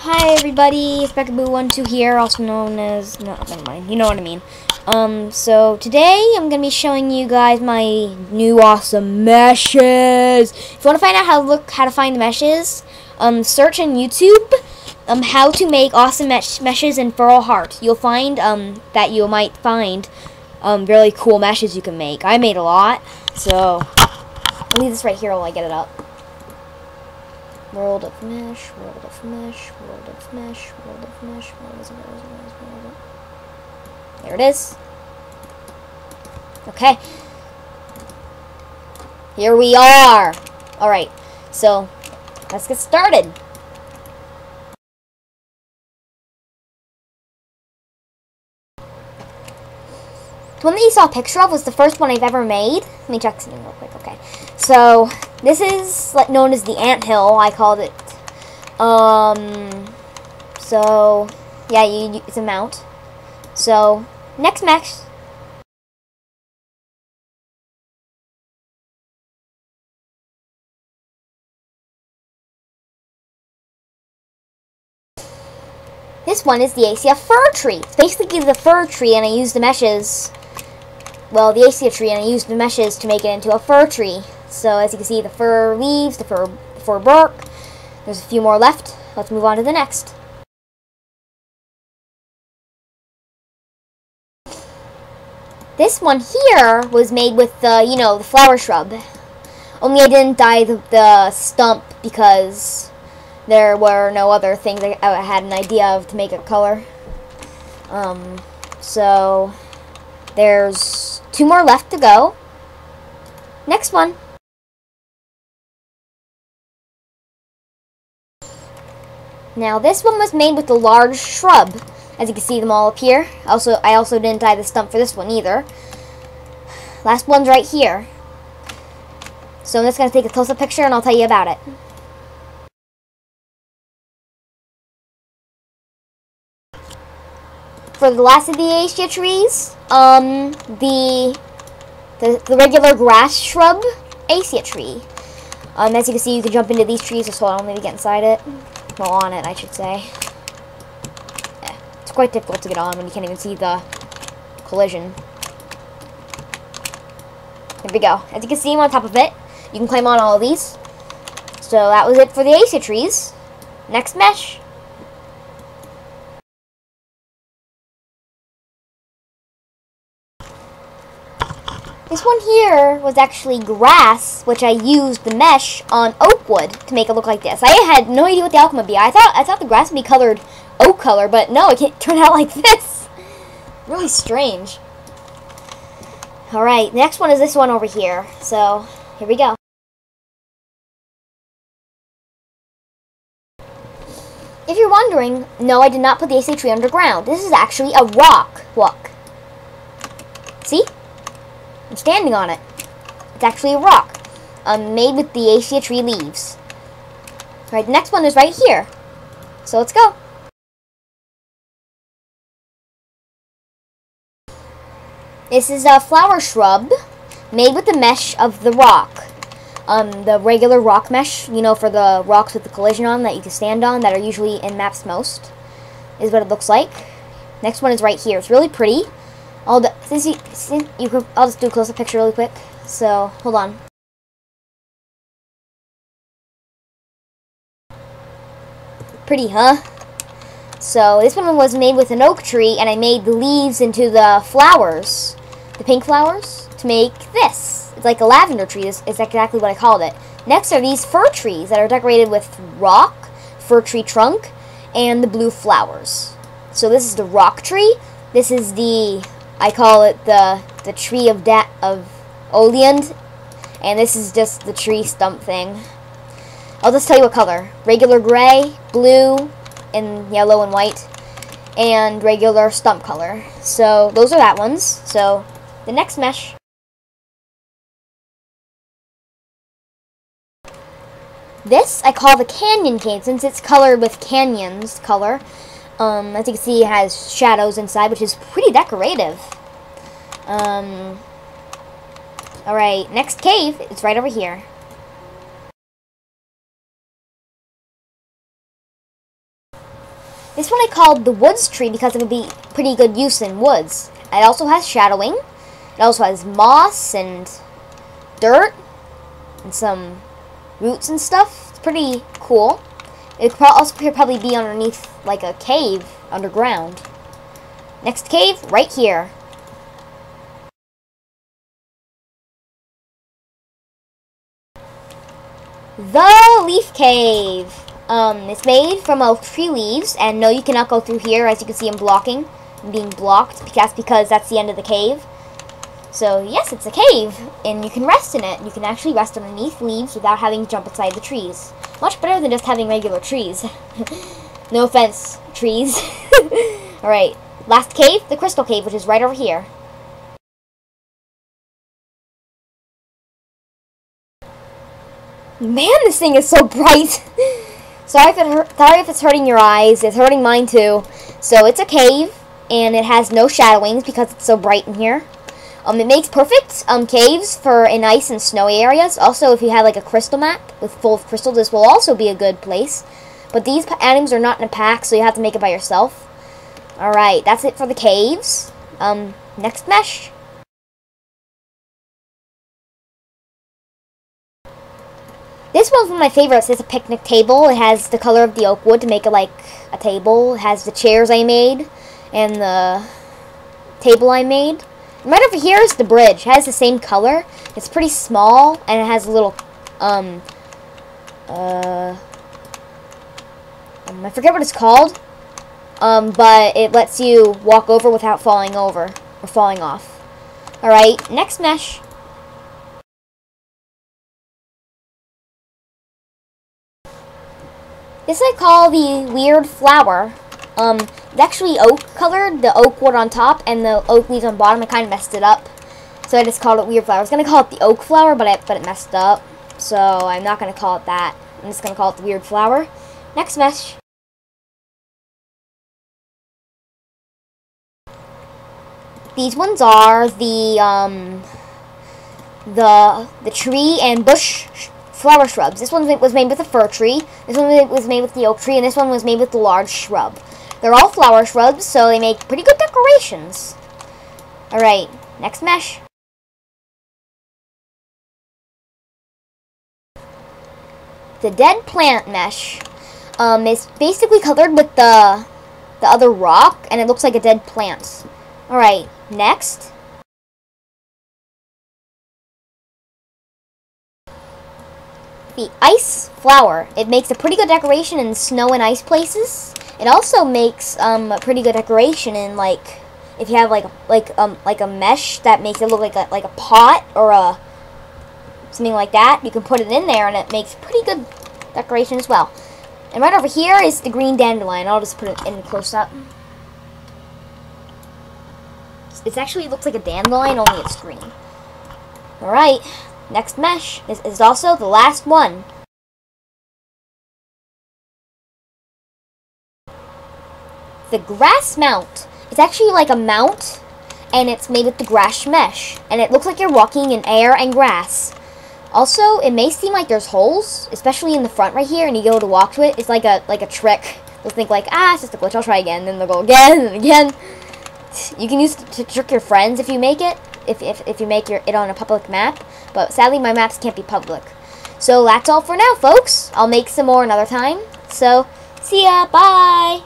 Hi everybody, it's Beckaboo12 here, also known as, no, never mind, you know what I mean. So today I'm going to be showing you guys my new awesome meshes. If you want to find out how to find the meshes, search on YouTube, how to make awesome meshes in FeralHeart. You'll find, that you might find, really cool meshes you can make. I made a lot, so I'll leave this right here while I get it up. World of mesh, world of mesh, world of mesh, world of mesh, where is it? There it is. Okay. Here we are. Alright, so let's get started. The one that you saw a picture of was the first one I've ever made. Let me check something real quick, okay. So, this is known as the anthill, I called it. So, yeah, it's a mount. So, next mesh. This one is the ACF fir tree. It's basically the fir tree, and I used the meshes. Well, the ACF tree, and I used the meshes to make it into a fir tree. So, as you can see, the fir leaves, the fir bark. There's a few more left. Let's move on to the next. This one here was made with the, the flower shrub. Only I didn't dye the stump because there were no other things I had an idea of to make a color. So there's 2 more left to go. Next one. Now this one was made with the large shrub. As you can see them all up here. I also didn't dye the stump for this one either. Last one's right here. So I'm just going to take a close-up picture and I'll tell you about it. For the last of the acacia trees, the regular grass shrub acacia tree. As you can see, you can jump into these trees. Just hold on, let me get inside it. Well, on it, I should say. Yeah, it's quite difficult to get on when you can't even see the collision. Here we go. As you can see, I'm on top of it. You can climb on all of these. So that was it for the acacia trees. Next mesh. This one here was actually grass, which I used the mesh on oak wood to make it look like this. I had no idea what the outcome would be. I thought the grass would be colored oak color, but no, it turned out like this. Really strange. Alright, next one is this one over here. So, here we go. If you're wondering, no, I did not put the acacia tree underground. This is actually a rock. Look. See? I'm standing on it. It's actually a rock, made with the acacia tree leaves. Alright, the next one is right here. So let's go. This is a flower shrub made with the mesh of the rock. The regular rock mesh, for the rocks with the collision on that you can stand on that are usually in maps most, is what it looks like. Next one is right here. It's really pretty. I'll just do a close-up picture really quick. So, hold on. Pretty, huh? So, this one was made with an oak tree, and I made the leaves into the flowers, the pink flowers, to make this. It's like a lavender tree. Is exactly what I called it. Next are these fir trees that are decorated with rock, fir tree trunk, and the blue flowers. So, this is the rock tree. This is I call it the tree of Oleand, and this is just the tree stump thing. I'll just tell you what color. Regular gray, blue, and yellow and white, and regular stump color. So those are that ones. So the next mesh. This I call the canyon cane since it's colored with canyons color. As you can see, it has shadows inside, which is pretty decorative. Alright, next cave is right over here. This one I called the woods tree because it would be pretty good use in woods. It also has shadowing. It also has moss and dirt and some roots and stuff. It's pretty cool. It could also probably be underneath like a cave underground. Next cave, right here. The Leaf Cave. It's made from oak tree leaves, and no, you cannot go through here. As you can see, I'm being blocked, because that's the end of the cave. So yes, it's a cave, and you can rest in it. You can actually rest underneath leaves without having to jump inside the trees. Much better than just having regular trees. No offense, trees. Alright, last cave, the Crystal Cave, which is right over here. Man, this thing is so bright. Sorry if it's hurting your eyes. It's hurting mine too. So it's a cave, and it has no shadowings because it's so bright in here. It makes perfect caves for in ice and snowy areas. Also, if you have like a crystal map full of crystal, this will also be a good place. But these items are not in a pack, so you have to make it by yourself. Alright, that's it for the caves. Next mesh. This one's one of my favorites. It's a picnic table. It has the color of the oak wood to make it like a table. It has the chairs I made and the table I made. And right over here is the bridge. It has the same color. It's pretty small, and it has a little, I forget what it's called, but it lets you walk over without falling over or falling off. Alright, next mesh. This I call the weird flower. It's actually oak colored, the oak wood on top and the oak leaves on bottom. I kind of messed it up, so I just called it weird flower. I was gonna call it the oak flower, but it messed up, so I'm not gonna call it that. I'm just gonna call it the weird flower. Next mesh. These ones are the tree and bush flower shrubs. This one was made with a fir tree, this one was made with the oak tree, and this one was made with the large shrub. They're all flower shrubs, so they make pretty good decorations. Alright, next mesh. The dead plant mesh. It's basically colored with the other rock, and it looks like a dead plant. Alright, next. The ice flower. It makes a pretty good decoration in snow and ice places. It also makes a pretty good decoration in like if you have like a mesh that makes it look like a pot or something like that. You can put it in there, and it makes pretty good decoration as well. And right over here is the green dandelion. I'll just put it in close up. It actually looks like a dandelion, only it's green. Alright, next mesh. This is also the last one. The grass mount. It's actually like a mount, and it's made with the grass mesh. And it looks like you're walking in air and grass. Also, it may seem like there's holes, especially in the front right here, and you go to walk to it. It's like a trick. They'll think like, it's just a glitch, I'll try again. Then they'll go again and again. You can use it to trick your friends if you make it, if you make it on a public map, but sadly my maps can't be public. So that's all for now, folks. I'll make some more another time. So, see ya, bye!